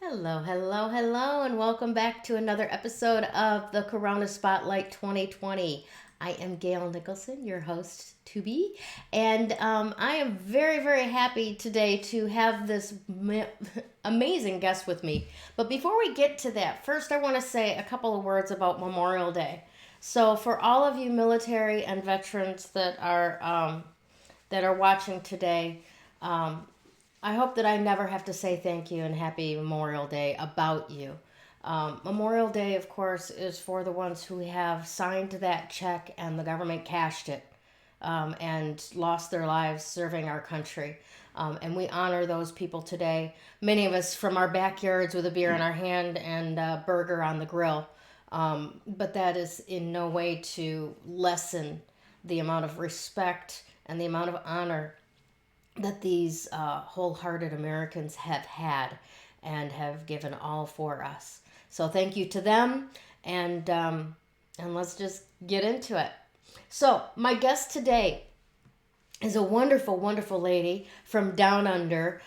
Hello, hello, hello, and welcome back to another episode of the Corona Spotlight 2020. I am Gayle Nicholson, your host to be, and I am very, very happy today to have this amazing guest with me. But before we get to that, first I want to say a couple of words about Memorial Day. So, for all of you military and veterans that are watching today, um, I hope that I never have to say thank you and happy Memorial Day about you. Memorial Day, of course, is for the ones who have signed that check and the government cashed it and lost their lives serving our country. And we honor those people today. Many of us from our backyards with a beer in our hand and a burger on the grill. But that is in no way to lessen the amount of respect and the amount of honor that these wholehearted Americans have had and have given all for us. So thank you to them, and let's just get into it. So my guest today is a wonderful, wonderful lady from down under.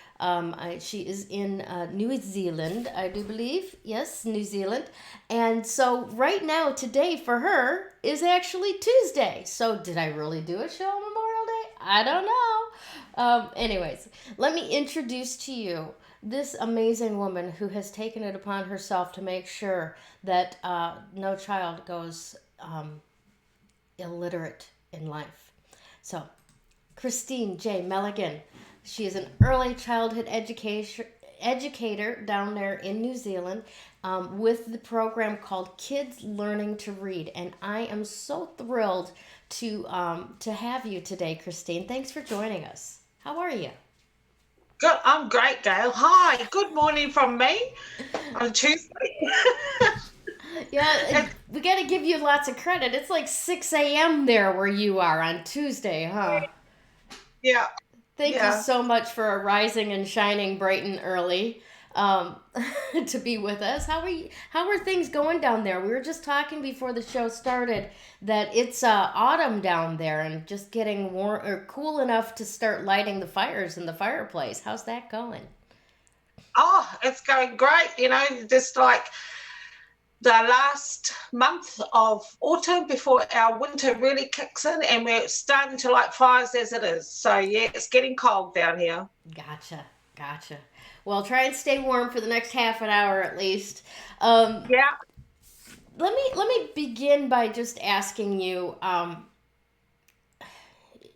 She is in New Zealand, I do believe. Yes, New Zealand. And so right now, today for her is actually Tuesday. So did I really do a show on Memorial Day? I don't know. Anyways, let me introduce to you this amazing woman who has taken it upon herself to make sure that no child goes illiterate in life. So, Christine J. Melligan. She is an early childhood educator down there in New Zealand with the program called Kids Learning to Read. And I am so thrilled to have you today, Christine. Thanks for joining us. How are you? Good. I'm great, Gail. Hi. Good morning from me on Tuesday. Yeah, we got to give you lots of credit. It's like 6 a.m. there where you are on Tuesday, huh? Yeah, Thank you yeah. so much for rising and shining bright and early um, to be with us. How are things going down there? We were just talking before the show started that it's autumn down there and just getting warm or cool enough to start lighting the fires in the fireplace. How's that going? Oh, it's going great. Just like the last month of autumn before our winter really kicks in, and we're starting to light fires as it is. So, yeah, it's getting cold down here. Gotcha, gotcha. Well, try and stay warm for the next half an hour at least. Um, Yeah. let me begin by just asking you.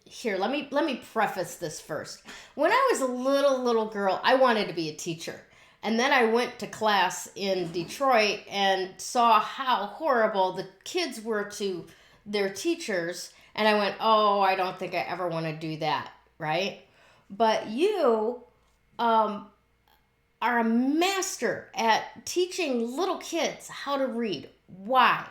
Here, let me preface this first. When I was a little girl, I wanted to be a teacher. And then I went to class in Detroit and saw how horrible the kids were to their teachers, and I went, "Oh, I don't think I ever want to do that." Right? But you um are a master at teaching little kids how to read. Why?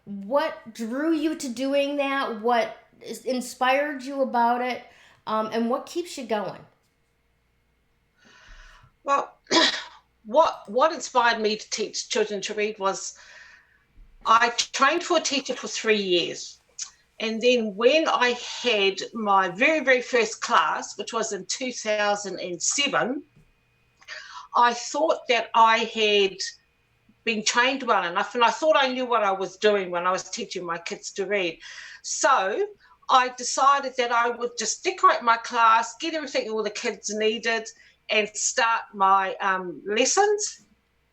What drew you to doing that? What inspired you about it? And what keeps you going? Well, what inspired me to teach children to read was I trained for a teacher for 3 years. And then when I had my very, very first class, which was in 2007, I thought that I had been trained well enough, and I thought I knew what I was doing when I was teaching my kids to read. So I decided that I would just decorate my class, get everything all the kids needed, and start my lessons.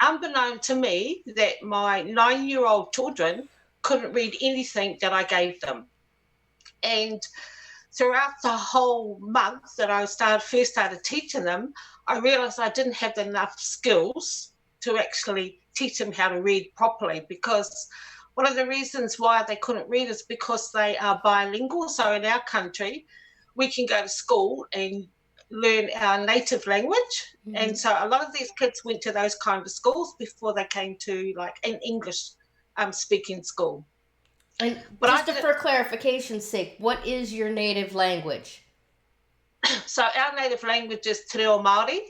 Unbeknown to me, that my 9-year-old children couldn't read anything that I gave them. And throughout the whole month that I first started teaching them, I realized I didn't have enough skills to actually teach them how to read properly, because one of the reasons why they couldn't read is because they are bilingual. So in our country, we can go to school and learn our native language. And Hmm. so a lot of these kids went to those kind of schools before they came to like an English speaking school. And But I just did it. for clarification's sake, what is your native language? So our native language is Te Reo Māori.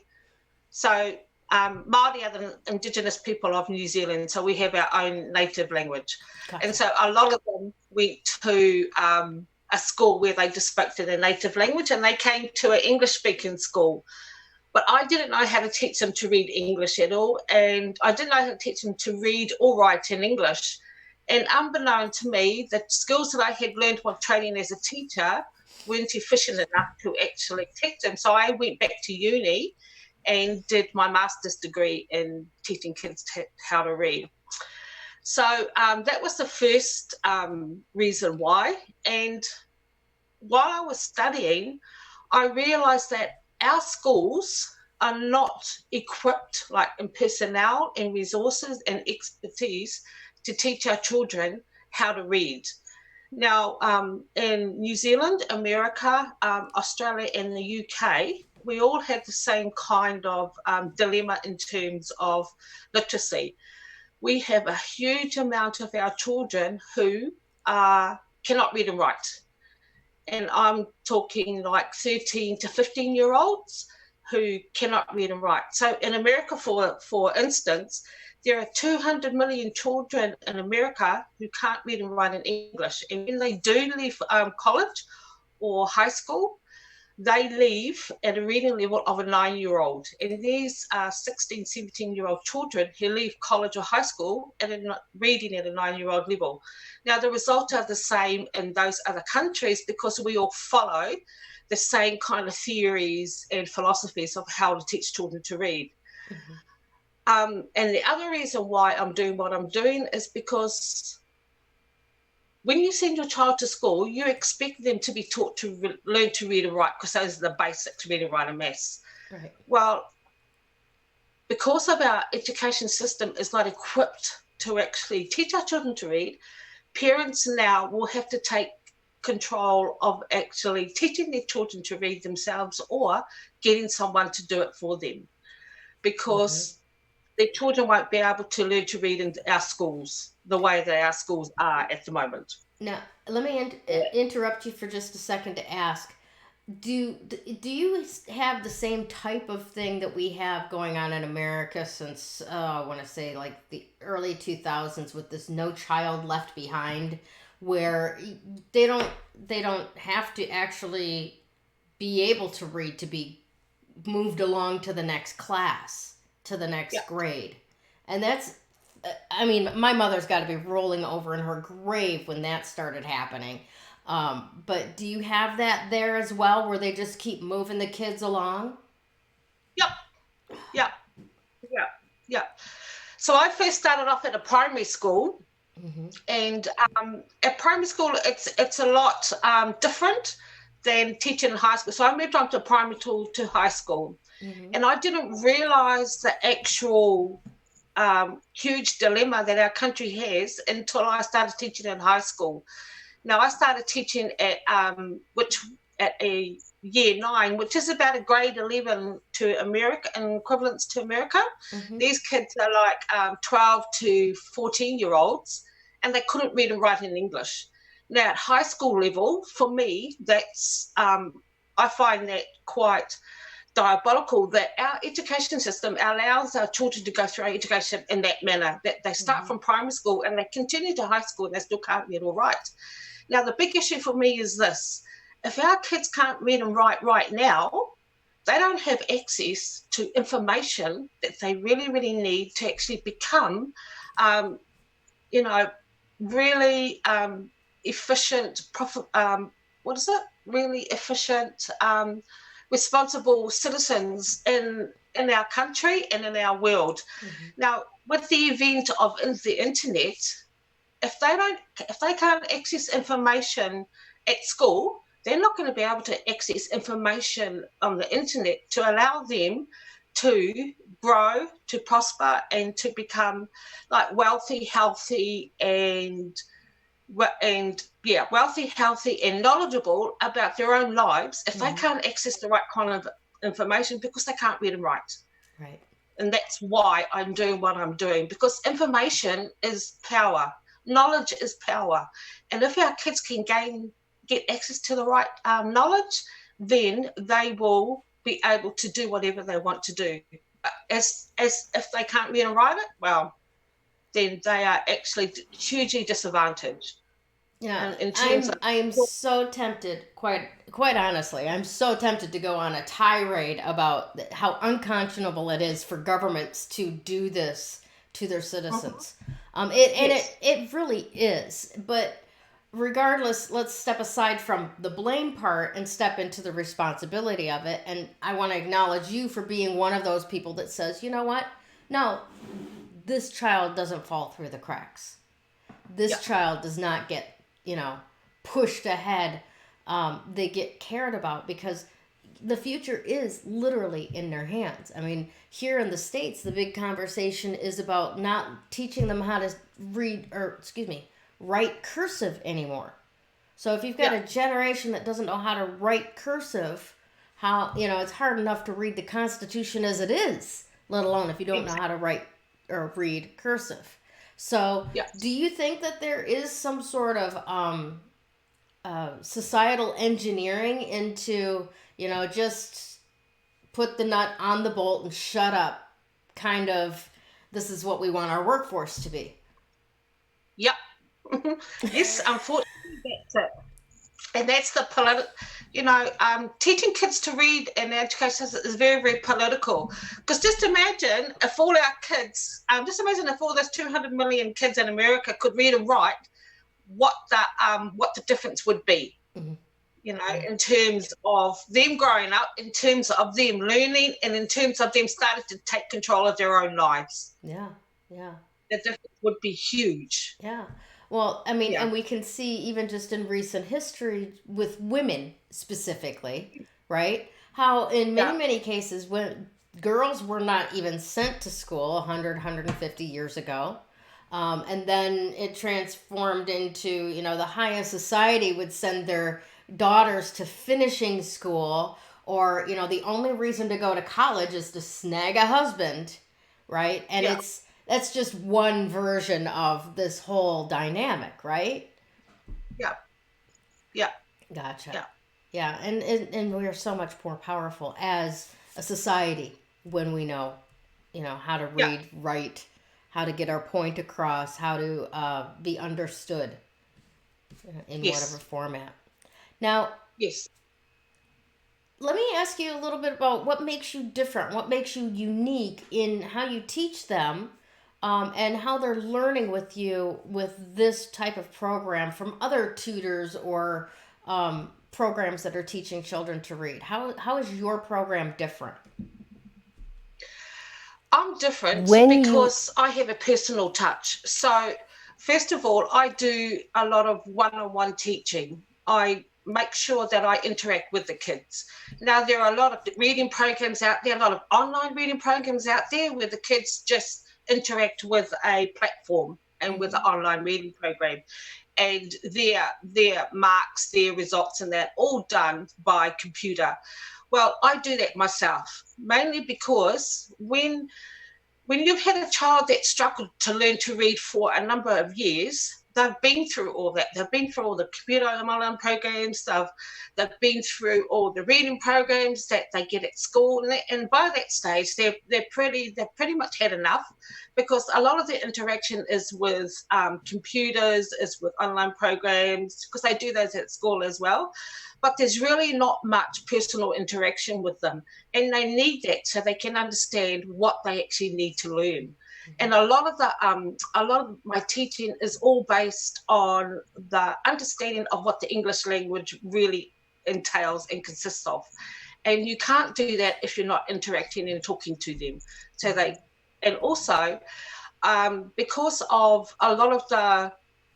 So Māori are the Indigenous people of New Zealand, so we have our own native language. And Gotcha. so a lot of them went to a school where they just spoke to their native language, and they came to an English-speaking school. But I didn't know how to teach them to read English at all, and I didn't know how to teach them to read or write in English. And unbeknown to me, the skills that I had learned while training as a teacher weren't efficient enough to actually teach them. So I went back to uni and did my master's degree in teaching kids how to read. So that was the first reason why. And while I was studying, I realized that our schools are not equipped, like in personnel and resources and expertise, to teach our children how to read. Now, in New Zealand, America, Australia, and the UK, we all have the same kind of dilemma in terms of literacy. We have a huge amount of our children who cannot read and write. And I'm talking like 13 to 15-year-olds who cannot read and write. So in America, for instance, there are 200 million children in America who can't read and write in English. And when they do leave college or high school, they leave at a reading level of a 9-year-old. And these are 16, 17-year-old children who leave college or high school and are reading at a 9-year-old level. Now, the results are the same in those other countries because we all follow the same kind of theories and philosophies of how to teach children to read. Mm-hmm. And the other reason why I'm doing what I'm doing is because when you send your child to school, you expect them to be taught to learn to read and write because those are the basics, read and write and maths. Right. Well, because of our education system is not equipped to actually teach our children to read, parents now will have to take control of actually teaching their children to read themselves or getting someone to do it for them, because their children won't be able to learn to read in our schools the way that our schools are at the moment. Now, let me interrupt you for just a second to ask, do you have the same type of thing that we have going on in America since, I want to say like the early 2000s with this No Child Left Behind, where they don't have to actually be able to read to be moved along to the next class, to the next grade? And that's, I mean, my mother's got to be rolling over in her grave when that started happening. But do you have that there as well, where they just keep moving the kids along? Yep. So I first started off at a primary school, and at primary school, it's a lot different than teaching in high school. So I moved on to primary school to high school, and I didn't realize the actual huge dilemma that our country has until I started teaching in high school. Now, I started teaching at a year 9, which is about a grade 11 to America, and equivalents to America. These kids are like 12 to 14-year-olds, and they couldn't read and write in English. Now, at high school level, for me, that's I find that quite diabolical, that our education system allows our children to go through our education in that manner, that they start from primary school and they continue to high school and they still can't read or write. Now, the big issue for me is this: if our kids can't read and write right now, they don't have access to information that they really, really need to actually become, really efficient, really efficient, responsible citizens in our country and in our world. Now, with the event of the internet, if they can't access information at school, they're not going to be able to access information on the internet to allow them to grow, to prosper, and to become like wealthy, healthy, and knowledgeable about their own lives if they can't access the right kind of information because they can't read and write. Right. And that's why I'm doing what I'm doing, because information is power. Knowledge is power. And if our kids can get access to the right knowledge, then they will be able to do whatever they want to do. As if they can't read and write it, well, then they are actually hugely disadvantaged. Yeah, in terms I am of, so tempted, quite honestly, I'm so tempted to go on a tirade about how unconscionable it is for governments to do this to their mhm, citizens. yes, It really is. But regardless, let's step aside from the blame part and step into the responsibility of it. And I want to acknowledge you for being one of those people that says, you know what? No, this child doesn't fall through the cracks. This yeah, child does not get, you know, pushed ahead. They get cared about because the future is literally in their hands. I mean, here in the States, the big conversation is about not teaching them how to read, or excuse me, write cursive anymore. So if you've got yeah, a generation that doesn't know how to write cursive, how, you know, it's hard enough to read the Constitution as it is, let alone if you don't know how exactly, to write or read cursive. So, yeah. do you think that there is some sort of societal engineering into, you know, just put the nut on the bolt and shut up, kind of, this is what we want our workforce to be? Yep. Yes, unfortunately, that's it. And that's the political, teaching kids to read in education is very, very political. Because just imagine if all our kids, just imagine if all those 200 million kids in America could read and write, what the difference would be, Mm-hmm. Yeah, in terms of them growing up, in terms of them learning, and in terms of them starting to take control of their own lives. yeah, yeah. The difference would be huge. Yeah. Well, I mean, Yeah. and we can see even just in recent history with women specifically, right? How in many, Yeah. many cases when girls were not even sent to school 150 years ago. And then it transformed into, you know, the highest society would send their daughters to finishing school, or, you know, the only reason to go to college is to snag a husband, right? And Yeah. that's just one version of this whole dynamic, right? Yeah. Yeah. Gotcha. Yeah. Yeah, and we are so much more powerful as a society when we know, you know, how to Yeah. read, write, how to get our point across, how to be understood in whatever Yes. format. Now, Yes. let me ask you a little bit about what makes you different, what makes you unique in how you teach them, and how they're learning with you with this type of program from other tutors or programs that are teaching children to read. How is your program different? I'm different When you because I have a personal touch. So, first of all, I do a lot of one on one teaching. I make sure that I interact with the kids. Now, there are a lot of reading programs out there, a lot of online reading programs out there where the kids just interact with a platform and with an Mhm. online reading program, and their marks, their results, and that all done by computer. Well, I do that myself, mainly because when you've had a child that struggled to learn to read for a number of years, they've been through all that. They've been through all the computer online programs. They've been through all the reading programs that they get at school, and by that stage, they've pretty much had enough, because a lot of their interaction is with computers, is with online programs, because they do those at school as well. But there's really not much personal interaction with them, and they need that so they can understand what they actually need to learn. And a lot of my teaching is all based on the understanding of what the English language really entails and consists of. And you can't do that if you're not interacting and talking to them. So they, and also because of a lot of the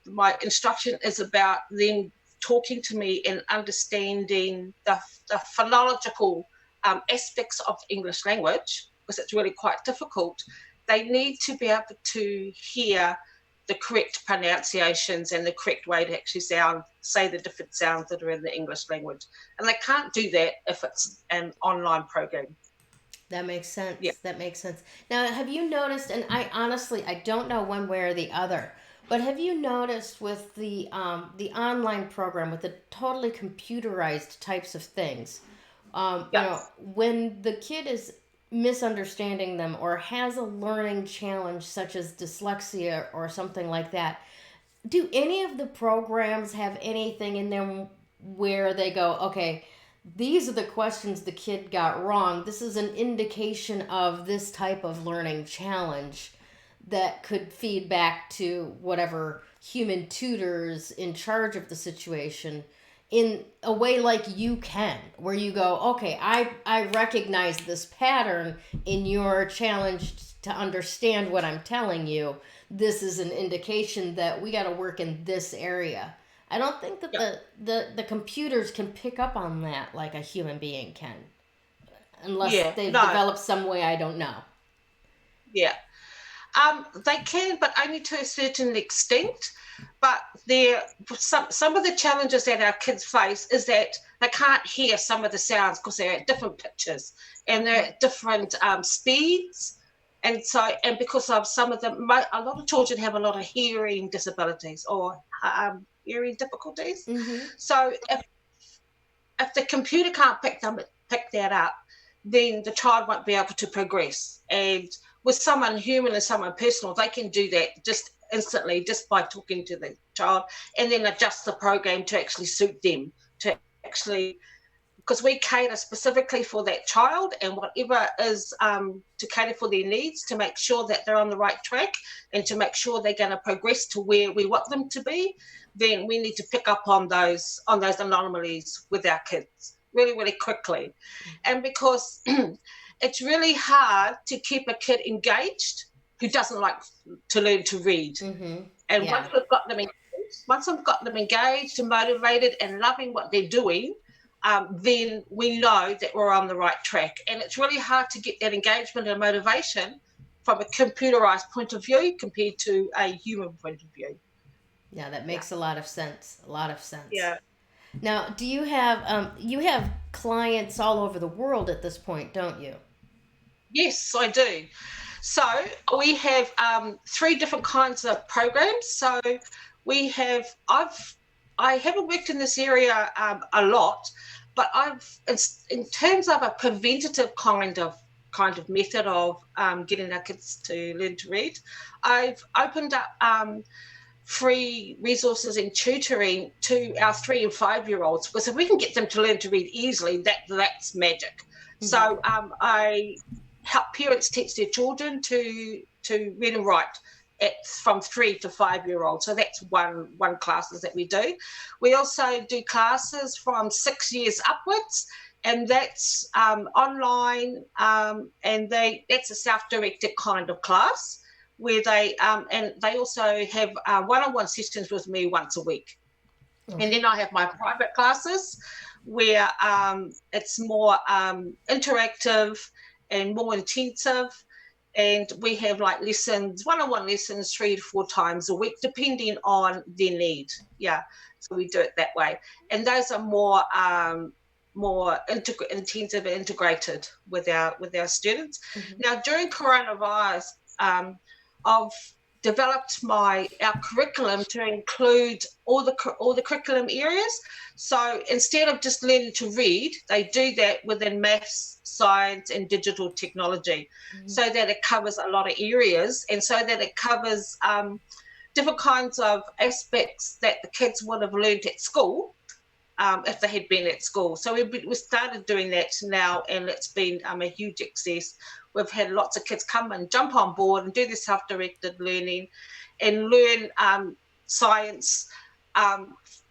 my instruction is about them talking to me and understanding the phonological aspects of the English language, because it's really quite difficult. They need to be able to hear the correct pronunciations and the correct way to actually say the different sounds that are in the English language. And they can't do that if it's an online program. That makes Yeah. sense. That makes sense. Now, have you noticed? And I honestly, I don't know one way or the other, but have you noticed with the online program with the totally computerized types of things? You Yeah. know, when the kid is misunderstanding them or has a learning challenge such as dyslexia or something like that, Do any of the programs have anything in them where they go, okay, these are the questions the kid got wrong. This is an indication of this type of learning challenge that could feed back to whatever human tutors in charge of the situation in a way like you can, where you go, okay, I recognize this pattern in your challenge to understand what I'm telling you. This is an indication that we got to work in this area. I don't think that Yeah, the computers can pick up on that like a human being can, unless yeah, they've no, developed some way I don't know. yeah. They can, but only to a certain extent. But there, some of the challenges that our kids face is that they can't hear some of the sounds because they're at different pitches and they're Okay. at different speeds. And so, and because of some of them, a lot of children have a lot of hearing disabilities or hearing difficulties. Mm-hmm. So if the computer can't pick that up, then the child won't be able to progress. And with someone human and someone personal, they can do that just instantly, just by talking to the child, and then adjust the program to actually suit them, to actually, because we cater specifically for that child and whatever is to cater for their needs, to make sure that they're on the right track and to make sure they're going to progress to where we want them to be. Then we need to pick up on those anomalies with our kids really, really quickly. And because it's really hard to keep a kid engaged who doesn't like to learn to read. Mm-hmm. And Yeah. once I've got them engaged and motivated and loving what they're doing, then we know that we're on the right track. And it's really hard to get that engagement and motivation from a computerized point of view compared to a human point of view. Yeah, that Yeah. makes a lot of sense. A lot of sense. Yeah. Now, do you have clients all over the world at this point, don't you? Yes, I do. So we have three different kinds of programs. So we have I haven't worked in this area a lot, but in terms of a preventative kind of method of getting our kids to learn to read, I've opened up free resources in tutoring to our 3 and 5 year olds, because if we can get them to learn to read easily, that's magic. Mm-hmm. So I help parents teach their children to read and write from 3 to 5 year olds. So that's one classes that we do. We also do classes from 6 years upwards, and that's online, and that's a self-directed kind of class where they also have one-on-one sessions with me once a week. And Okay. then I have my private classes where it's more interactive and more intensive. And we have like lessons, one-on-one lessons 3 to 4 times a week, depending on their need. Yeah, so we do it that way. And those are more intensive and integrated with our students. Mm-hmm. Now, during coronavirus, um, I've developed our curriculum to include all the curriculum areas. So instead of just learning to read, they do that within maths, science, and digital technology, Mm-hmm. so that it covers a lot of areas, and so that it covers different kinds of aspects that the kids would have learned at school, if they had been at school. So we started doing that now, and it's been a huge success. We've had lots of kids come and jump on board and do the self-directed learning and learn science, and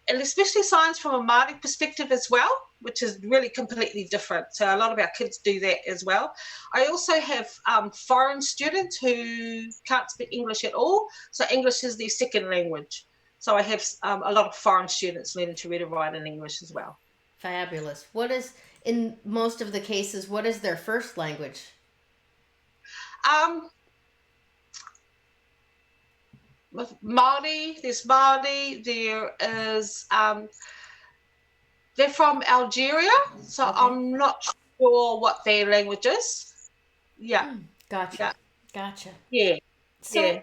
especially science from a Māori perspective as well, which is really completely different. So a lot of our kids do that as well. I also have foreign students who can't speak English at all, so English is their second language. So I have a lot of foreign students learning to read and write in English as well. Fabulous. What is, in most of the cases, what is their first language? Um, Māori, there's Māori, there is, they're from Algeria, so Okay. I'm not sure what their language is. Yeah, Gotcha. yeah, Gotcha. yeah, So yeah.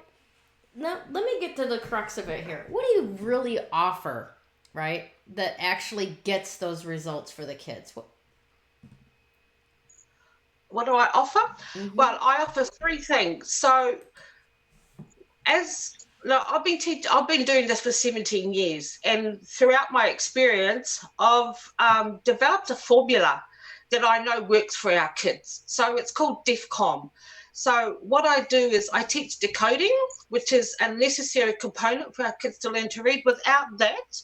now let me get to the crux of it here. What do you really offer, right, that actually gets those results for the kids? What? What do I offer? Mm-hmm. Well, I offer three things. So as look, I've been doing this for 17 years, and throughout my experience, I've developed a formula that I know works for our kids. So it's called DEFCON. So what I do is I teach decoding, which is a necessary component for our kids to learn to read. Without that,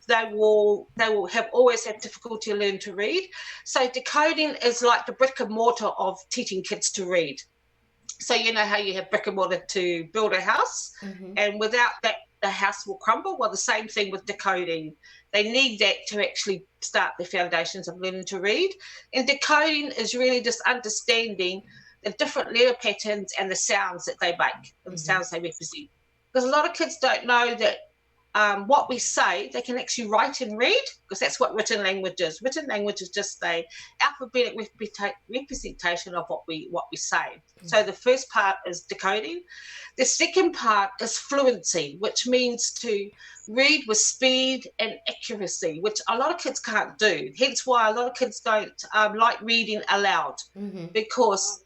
they will have always have difficulty learning to read. So decoding is like the brick and mortar of teaching kids to read. So you know how you have brick and mortar to build a house, and without that, the house will crumble. Well, the same thing with decoding. They need that to actually start the foundations of learning to read. And decoding is really just understanding the different letter patterns and the sounds that they make and the sounds they represent. Because a lot of kids don't know that what we say, they can actually write and read, because that's what written language is. Written language is just a alphabetic representation of what we say. So the first part is decoding. The second part is fluency, which means to read with speed and accuracy, which a lot of kids can't do. Hence why a lot of kids don't like reading aloud, because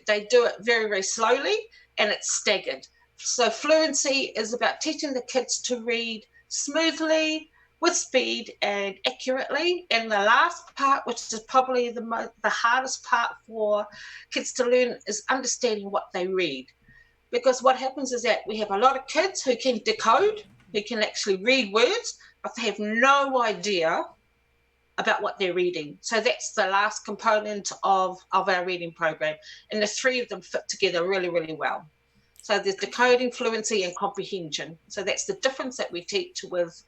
they do it very, very slowly, and it's staggered. So fluency is about teaching the kids to read smoothly, with speed and accurately. And the last part, which is probably the hardest part for kids to learn, is understanding what they read. Because what happens is that we have a lot of kids who can decode, who can actually read words, but they have no idea about what they're reading. So that's the last component of our reading program. And the three of them fit together really, really well. So there's decoding, fluency, and comprehension. So that's the difference that we teach with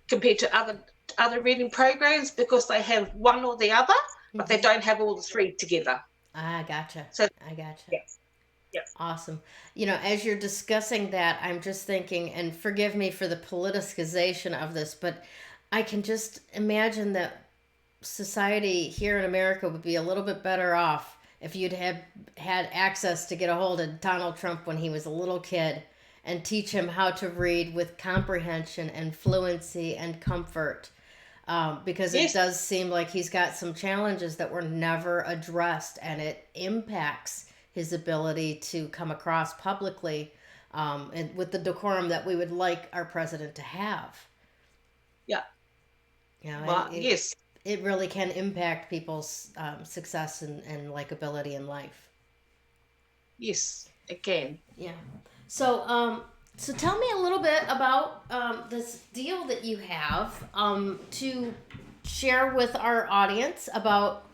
compared to other reading programs, because they have one or the other, but they don't have all the three together. Ah, gotcha. So I gotcha. yeah. Awesome. As you're discussing that, I'm just thinking, and forgive me for the politicization of this, but I can just imagine that society here in America would be a little bit better off if you'd had access to get a hold of Donald Trump when he was a little kid and teach him how to read with comprehension and fluency and comfort. Because it does seem like he's got some challenges that were never addressed, and it impacts his ability to come across publicly and with the decorum that we would like our president to have. Yeah. Yes. It really can impact people's success and likability in life. Yes, again. Yeah. So, so tell me a little bit about this deal that you have to share with our audience about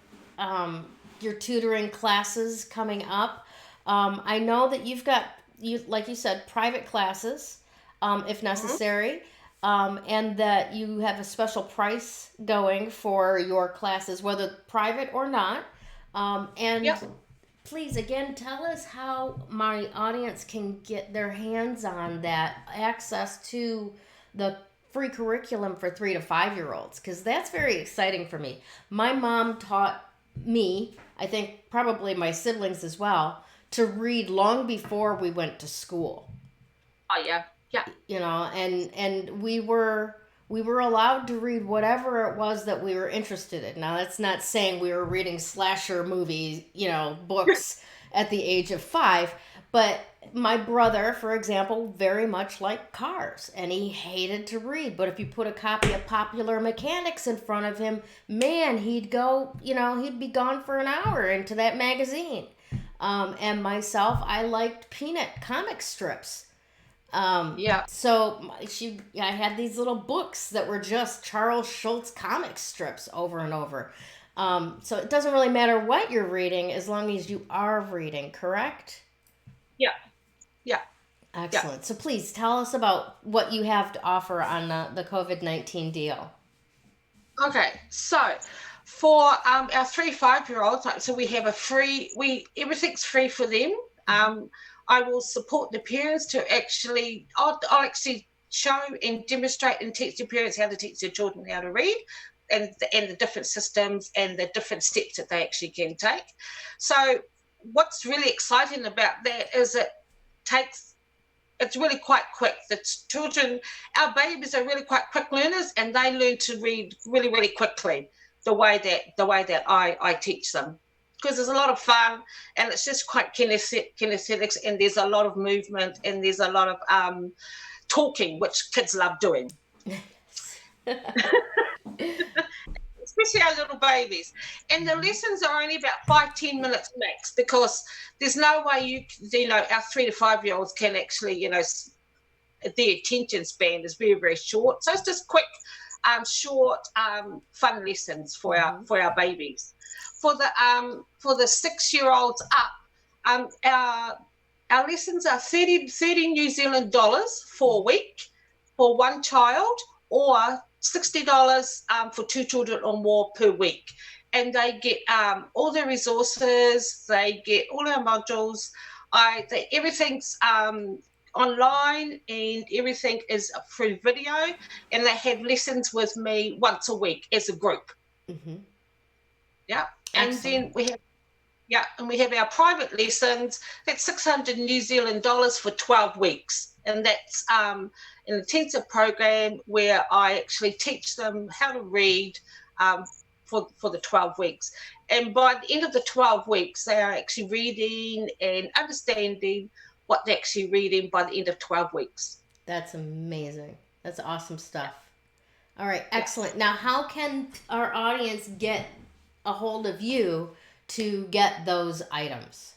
your tutoring classes coming up. I know that you've got, like you said, private classes, if necessary. And that you have a special price going for your classes, whether private or not. Please, again, tell us how my audience can get their hands on that, access to the free curriculum for 3 to 5 year olds, because that's very exciting for me. My mom taught me, I think probably my siblings as well, to read long before we went to school. Oh, yeah. Yeah. And we were allowed to read whatever it was that we were interested in. Now, that's not saying we were reading slasher movies, books at the age of 5, but my brother, for example, very much liked cars, and he hated to read. But if you put a copy of Popular Mechanics in front of him, man, he'd go, he'd be gone for an hour into that magazine. And myself, I liked Peanut comic strips. So I had these little books that were just Charles Schulz comic strips over and over. So it doesn't really matter what you're reading as long as you are reading, correct? Yeah. Excellent. Yeah. So please tell us about what you have to offer on the COVID-19 deal. Okay, so for our 3-5-year-olds, so we have everything's free for them. I will support the parents to I'll actually show and demonstrate and teach the parents how to teach their children how to read, and the different systems and the different steps that they actually can take. So what's really exciting about that is it's really quite quick. The children, our babies are really quite quick learners, and they learn to read really, really quickly the way that I teach them. because there's a lot of fun and it's just quite kinesthetics, and there's a lot of movement and there's a lot of talking, which kids love doing. Especially our little babies. And the lessons are only about 5-10 minutes max, because there's no way our 3 to 5 year olds can actually, their attention span is very, very short. So it's just quick, short, fun lessons for our babies. For the 6-year-olds up, our lessons are 30 New Zealand dollars for a week for one child, or $60 for 2 children or more per week. And they get all the resources, they get all our modules, everything's online, and everything is through video, and they have lessons with me once a week as a group. Yeah. And then we have our private lessons. That's 600 New Zealand dollars for 12 weeks. And that's an intensive program where I actually teach them how to read for the 12 weeks. And by the end of the 12 weeks, they are actually reading and understanding what they're actually reading by the end of 12 weeks. That's amazing. That's awesome stuff. All right, excellent. Now, how can our audience get a hold of you to get those items?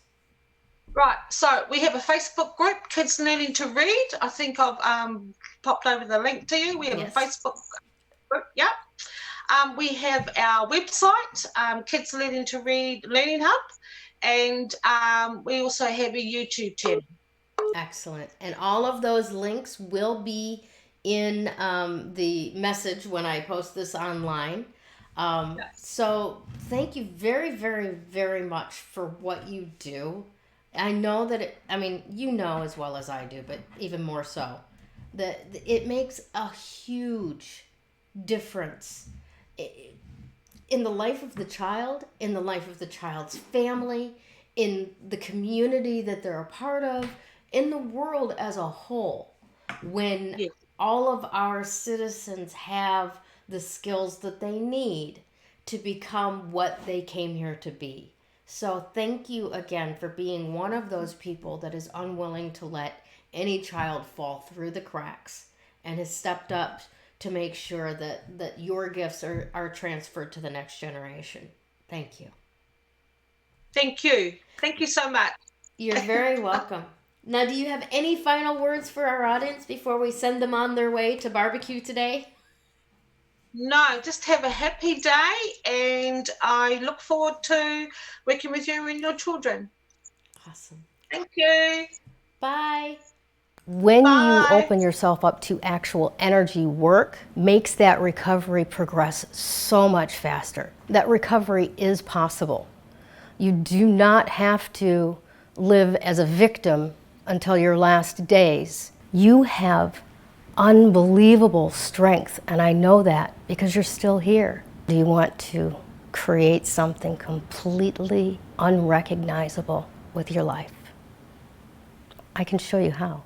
Right, so we have a Facebook group, Kids Learning to Read. I think I've popped over the link to you. We have a Facebook group, we have our website, Kids Learning to Read Learning Hub, and we also have a YouTube channel. Excellent. And all of those links will be in the message when I post this online. So thank you very, very, very much for what you do. I know that you know as well as I do, but even more so, that it makes a huge difference in the life of the child, in the life of the child's family, in the community that they're a part of, in the world as a whole, when all of our citizens have the skills that they need to become what they came here to be. So thank you again for being one of those people that is unwilling to let any child fall through the cracks and has stepped up to make sure that your gifts are transferred to the next generation. Thank you. Thank you. Thank you so much. You're very welcome. Now, do you have any final words for our audience before we send them on their way to barbecue today? No, just have a happy day, and I look forward to working with you and your children. Awesome. Thank you. Bye. When you open yourself up to actual energy work, makes that recovery progress so much faster. That recovery is possible. You do not have to live as a victim until your last days. You have unbelievable strength, and I know that because you're still here. Do you want to create something completely unrecognizable with your life? I can show you how.